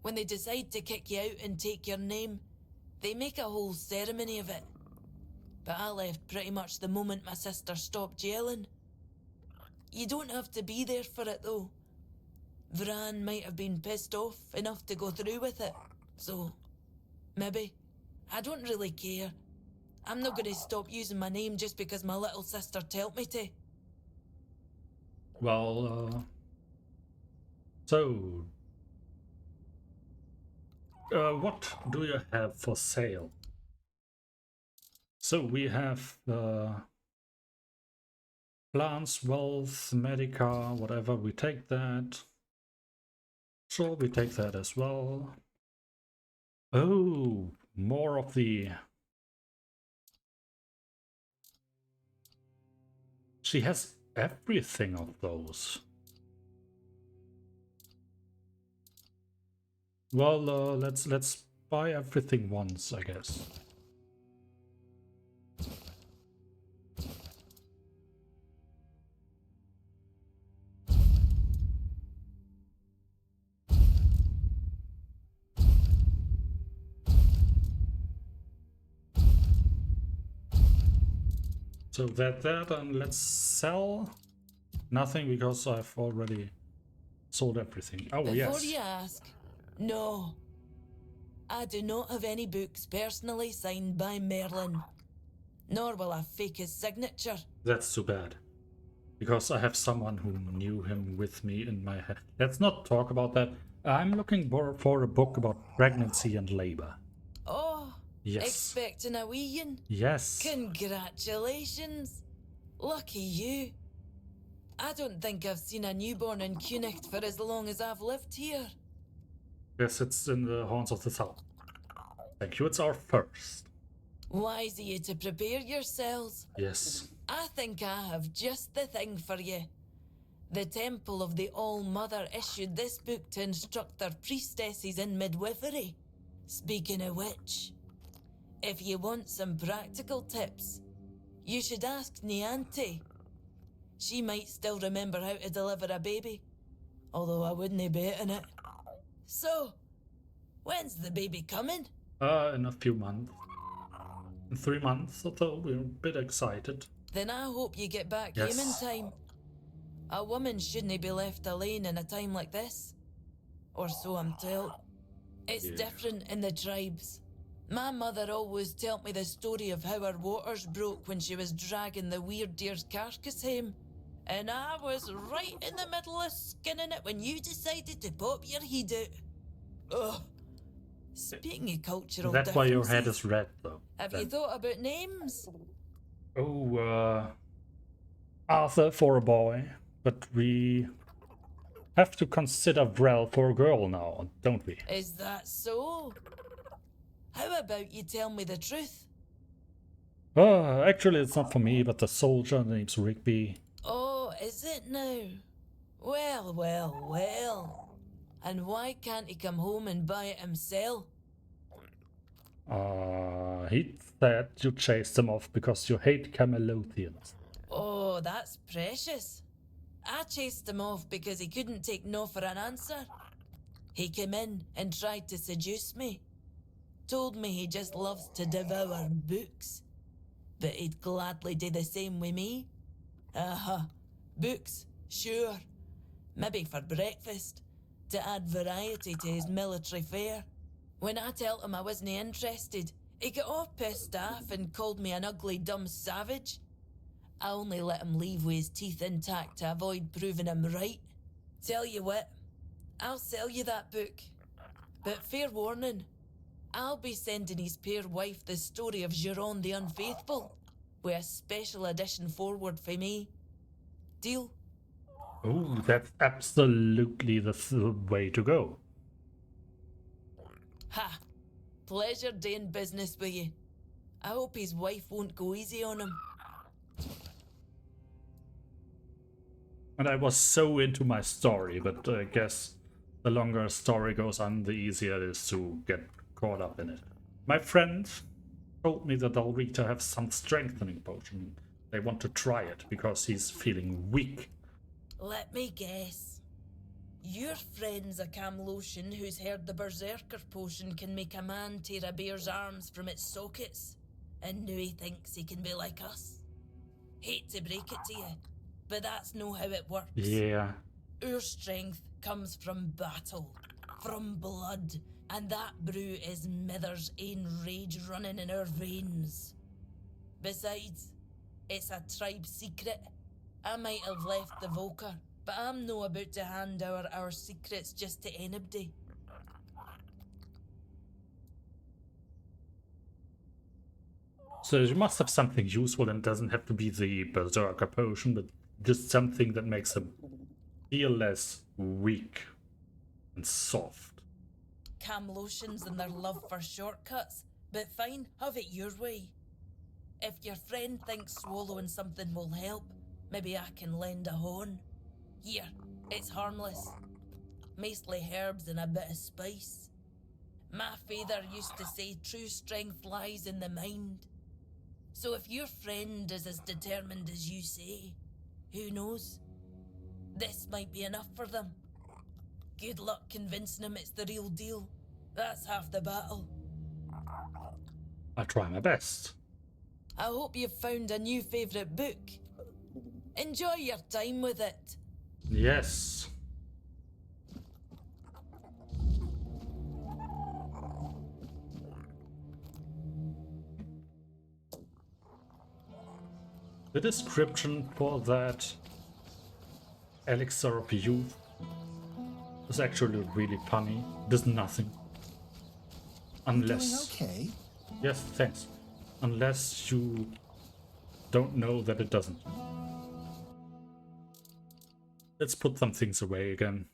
Speaker 14: When they decide to kick you out and take your name, they make a whole ceremony of it. But I left pretty much the moment my sister stopped yelling. You don't have to be there for it though. Vran might have been pissed off enough to go through with it. So, maybe I don't really care. I'm not going to stop using my name just because my little sister told me to.
Speaker 1: Well, so what do you have for sale? So we have plants, wealth, medica, whatever. We take that. Sure, we take that as well. Oh, more of the... She has everything of those. Well, let's buy everything once, I guess. So that and let's sell nothing because I've already sold everything. Oh,
Speaker 14: Before
Speaker 1: yes.
Speaker 14: you ask, no. I do not have any books personally signed by Merlin. Nor will I fake his signature.
Speaker 1: That's too bad. Because I have someone who knew him with me in my head. Let's not talk about that. I'm looking for a book about pregnancy and labor.
Speaker 14: Oh,
Speaker 1: yes.
Speaker 14: Expecting a wee one?
Speaker 1: Yes.
Speaker 14: Congratulations. Lucky you. I don't think I've seen a newborn in Cunicht for as long as I've lived here.
Speaker 1: Yes, it's in the Horns of the South. Thank you, it's our first.
Speaker 14: Wise of you to prepare yourselves.
Speaker 1: Yes.
Speaker 14: I think I have just the thing for you. The Temple of the All-Mother issued this book to instruct their priestesses in midwifery. Speaking of which, if you want some practical tips, you should ask Niante. She might still remember how to deliver a baby, although I wouldn't bet on it. So, when's the baby coming?
Speaker 1: In a few months. In 3 months or so, we're a bit excited.
Speaker 14: Then I hope you get back
Speaker 1: Yes.
Speaker 14: home in time. A woman shouldn't be left alone in a time like this. Or so I'm told. It's different in the tribes. My mother always told me the story of how her waters broke when she was dragging the weird deer's carcass home. And I was right in the middle of skinning it when you decided to pop your head out. Ugh. Speaking of cultural
Speaker 1: That's why your head
Speaker 14: differences,
Speaker 1: is red, though.
Speaker 14: have you thought about names?
Speaker 1: Oh, Arthur for a boy, but we have to consider Vrel for a girl now, don't we?
Speaker 14: Is that so? How about you tell me the truth?
Speaker 1: Actually, it's not for me, but the soldier name's Rigby.
Speaker 14: Oh, is it now? Well, well, well. And why can't he come home and buy it himself?
Speaker 1: He said you chased him off because you hate Camelothians.
Speaker 14: Oh, that's precious. I chased him off because he couldn't take no for an answer. He came in and tried to seduce me. Told me he just loves to devour books. But he'd gladly do the same with me. Books, sure. Maybe for breakfast, to add variety to his military fare. When I told him I wasn't interested, he got all pissed off and called me an ugly, dumb savage. I only let him leave with his teeth intact to avoid proving him right. Tell you what, I'll sell you that book. But fair warning, I'll be sending his poor wife the story of Giron the Unfaithful, with a special edition forward for me. Deal?
Speaker 1: Oh, that's absolutely the way to go.
Speaker 14: Ha! Pleasure doing business with you. I hope his wife won't go easy on him.
Speaker 1: And I was so into my story, but I guess the longer a story goes on, the easier it is to get caught up in it. My friend told me that Alrita have some strengthening potion. They want to try it because he's feeling weak.
Speaker 14: Let me guess. Your friend's a Camlosian who's heard the Berserker potion can make a man tear a bear's arms from its sockets, and now he thinks he can be like us. Hate to break it to you, but that's no how it works.
Speaker 1: Yeah.
Speaker 14: Our strength comes from battle, from blood, And that brew is Mither's ain rage running in her veins. Besides, it's a tribe secret. I might have left the Volker, but I'm no about to hand our secrets just to anybody.
Speaker 1: So you must have something useful, and it doesn't have to be the Berserker potion, but just something that makes him feel less weak and soft.
Speaker 14: Cam lotions and their love for shortcuts, but fine, have it your way. If your friend thinks swallowing something will help, maybe I can lend a horn. Here, it's harmless. Mostly herbs and a bit of spice. My father used to say true strength lies in the mind. So if your friend is as determined as you say, who knows? This might be enough for them. Good luck convincing him it's the real deal. That's half the battle.
Speaker 1: I'll try my best.
Speaker 14: I hope you've found a new favourite book. Enjoy your time with it.
Speaker 1: Yes. The description for that elixir of youth is actually really funny. Does nothing. Unless...
Speaker 2: You doing okay?
Speaker 1: Yes, thanks. Unless you don't know that it doesn't. Let's put some things away again.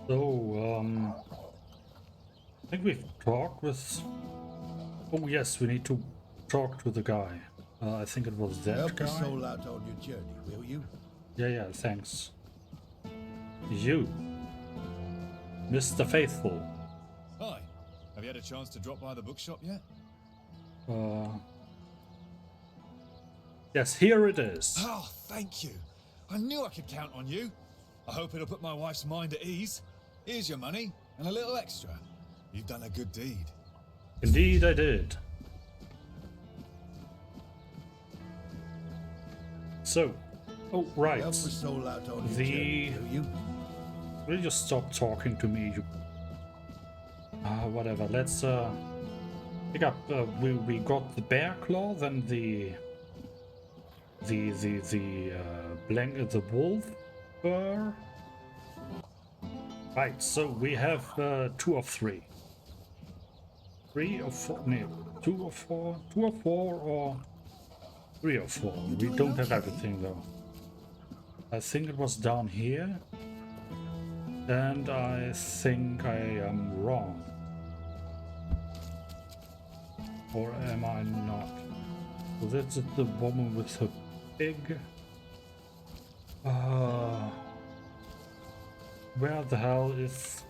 Speaker 1: So, I think we've talked with... Oh yes, we need to talk to the guy. I think it was that
Speaker 10: Help
Speaker 1: guy.
Speaker 10: your soul out on your journey, will you?
Speaker 1: Yeah, thanks. You, Mr. Faithful.
Speaker 9: Hi. Have you had a chance to drop by the bookshop yet?
Speaker 1: Yes, here it is.
Speaker 9: Oh, thank you. I knew I could count on you. I hope it'll put my wife's mind at ease. Here's your money and a little extra. You've done a good deed.
Speaker 1: Indeed, I did. So, oh right.
Speaker 10: Help your soul out on your
Speaker 1: The
Speaker 10: journey, will you?
Speaker 1: will you stop talking to me? You whatever. Let's pick up. We got the bear claw, then the blanket, the wolf fur. Right. So we have 2 of 3. 3 or 4? No, 2 or 4. 2 or 4 or 3 or 4. We don't have everything though. I think it was down here. And I think I am wrong. Or am I not? So that's the woman with her pig. Where the hell is...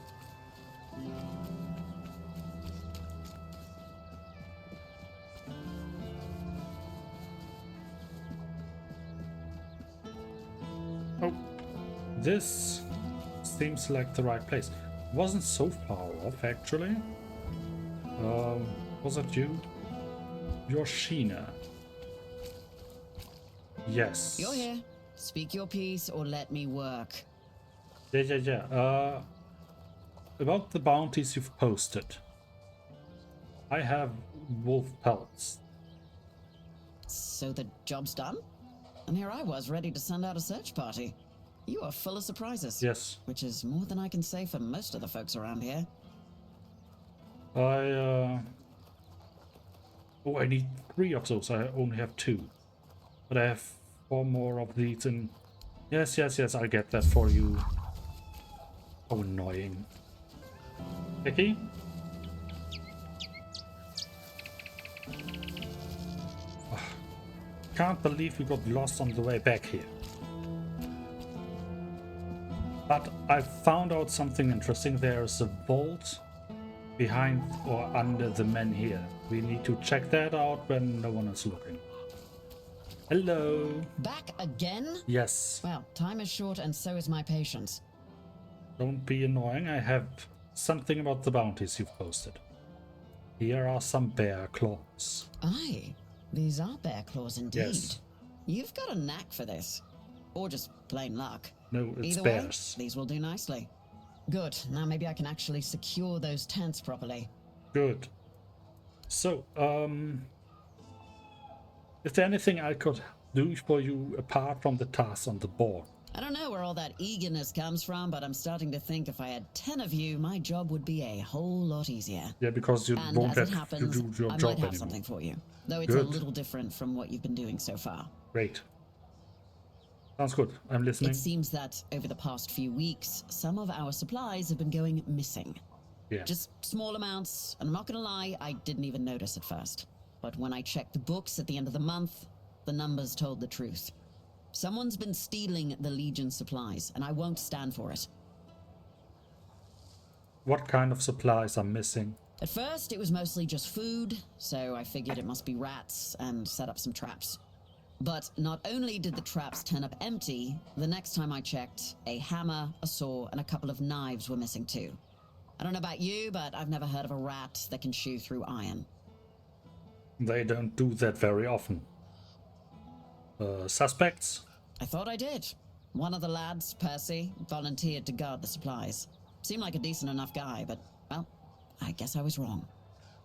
Speaker 1: Oh, this seems like the right place. Wasn't so far off, actually. Was it you? You're Sheena. Yes.
Speaker 5: You're here. Speak your piece or let me work.
Speaker 1: Yeah. About the bounties you've posted. I have wolf pelts.
Speaker 5: So the job's done? And here I was, ready to send out a search party. You are full of surprises.
Speaker 1: Yes.
Speaker 5: Which is more than I can say for most of the folks around here.
Speaker 1: Oh, I need 3 of those. I only have 2. But I have 4 more of these and... Yes, I'll get that for you. Oh, annoying. Vicky? Can't believe we got lost on the way back here. But I found out something interesting. There's a vault behind or under the men here. We need to check that out when no one is looking. Hello.
Speaker 5: Back again?
Speaker 1: Yes.
Speaker 5: Well, time is short and so is my patience.
Speaker 1: Don't be annoying. I have something about the bounties you've posted. Here are some bear claws.
Speaker 5: Aye, these are bear claws indeed.
Speaker 1: Yes.
Speaker 5: You've got a knack for this. Or just plain luck.
Speaker 1: No, it's
Speaker 5: Either
Speaker 1: bears.
Speaker 5: way, these will do nicely. Good. Now maybe I can actually secure those tents properly.
Speaker 1: Good. So, is there anything I could do for you apart from the tasks on the board?
Speaker 5: I don't know where all that eagerness comes from, but I'm starting to think if I had 10 of you, my job would be a whole lot easier.
Speaker 1: Yeah, because you
Speaker 5: And
Speaker 1: won't
Speaker 5: as it
Speaker 1: have
Speaker 5: happens,
Speaker 1: to do your
Speaker 5: I
Speaker 1: job
Speaker 5: might have
Speaker 1: anymore.
Speaker 5: something for you, though it's a
Speaker 1: Good.
Speaker 5: little different from what you've been doing so far.
Speaker 1: Great. Sounds good. I'm listening.
Speaker 5: It seems that over the past few weeks, some of our supplies have been going missing.
Speaker 1: Yeah.
Speaker 5: Just small amounts, and I'm not gonna lie, I didn't even notice at first. But when I checked the books at the end of the month, the numbers told the truth. Someone's been stealing the Legion supplies, and I won't stand for it.
Speaker 1: What kind of supplies are missing?
Speaker 5: At first, it was mostly just food, so I figured it must be rats and set up some traps. But not only did the traps turn up empty, the next time I checked, a hammer, a saw, and a couple of knives were missing too. I don't know about you, but I've never heard of a rat that can chew through iron.
Speaker 1: They don't do that very often. Suspects?
Speaker 5: I thought I did. One of the lads, Percy, volunteered to guard the supplies. Seemed like a decent enough guy, but, well, I guess I was wrong.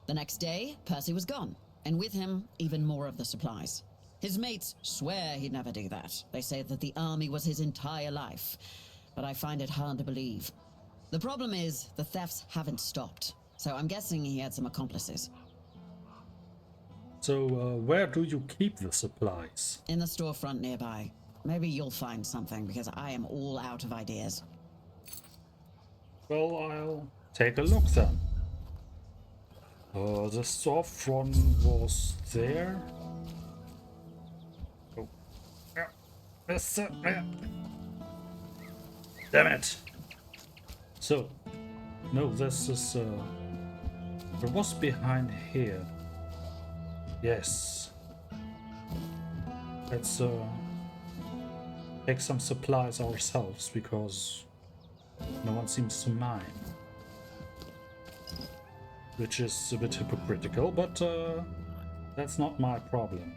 Speaker 5: The next day, Percy was gone, and with him, even more of the supplies. His mates swear he'd never do that. They say that the army was his entire life, but I find it hard to believe. The problem is, the thefts haven't stopped, so I'm guessing he had some accomplices.
Speaker 1: So, where do you keep the supplies?
Speaker 5: In the storefront nearby. Maybe you'll find something, because I am all out of ideas.
Speaker 1: Well, I'll take a look then. The storefront was there. Oh. Yeah. Yes, yeah. Damn it. So, no, this is, what was behind here? Yes. Let's, take some supplies ourselves, because no one seems to mind. Which is a bit hypocritical, but that's not my problem.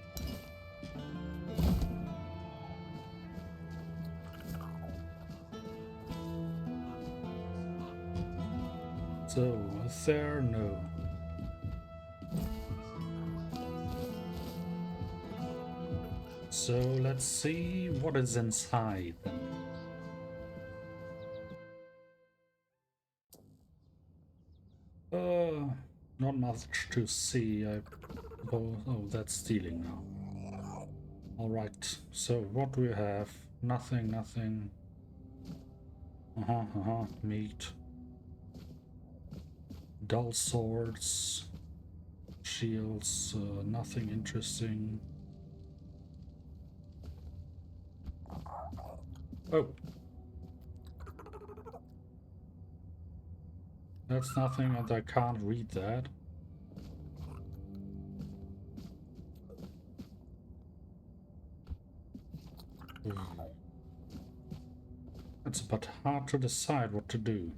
Speaker 1: So, is there? No. So, let's see what is inside then. Not much to see. Oh, that's stealing now. Alright, so what do we have? Nothing, nothing. Meat. Dull swords. Shields, nothing interesting. Oh. That's nothing, and I can't read that. It's a bit hard to decide what to do.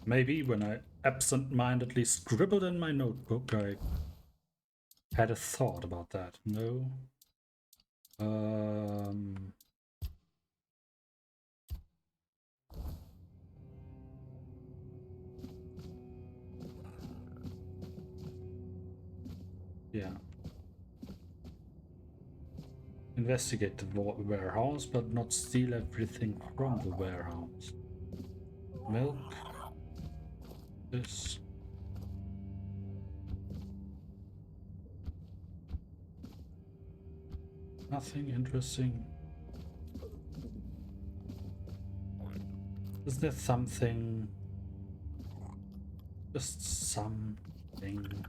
Speaker 1: Maybe when I absent-mindedly scribbled in my notebook, I had a thought about that. No. Yeah. Investigate the warehouse, but not steal everything from the warehouse. Milk. This. Nothing interesting. Is there something? Just something.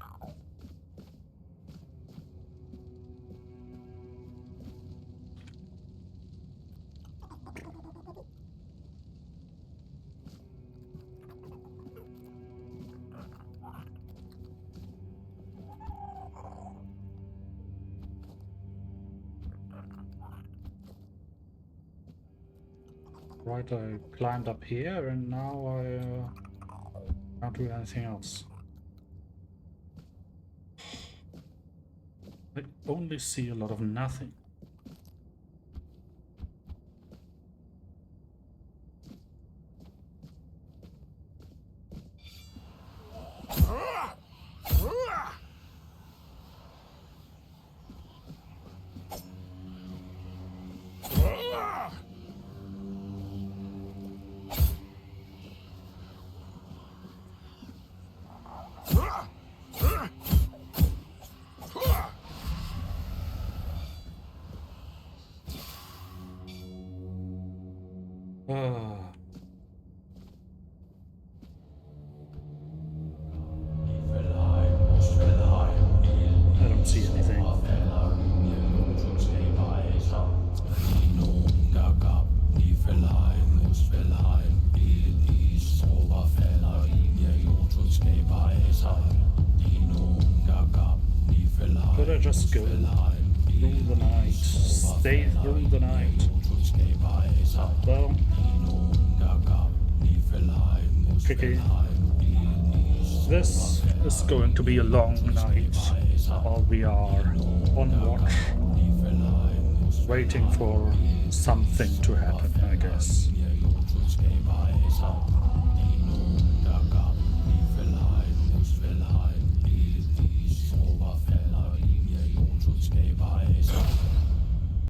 Speaker 1: Right, I climbed up here and now I can't do anything else. I only see a lot of nothing. I don't see anything. Could I just go through the night, stay through the night? Well, okay. This is going to be a long night while we are on watch, waiting for something to happen, I guess.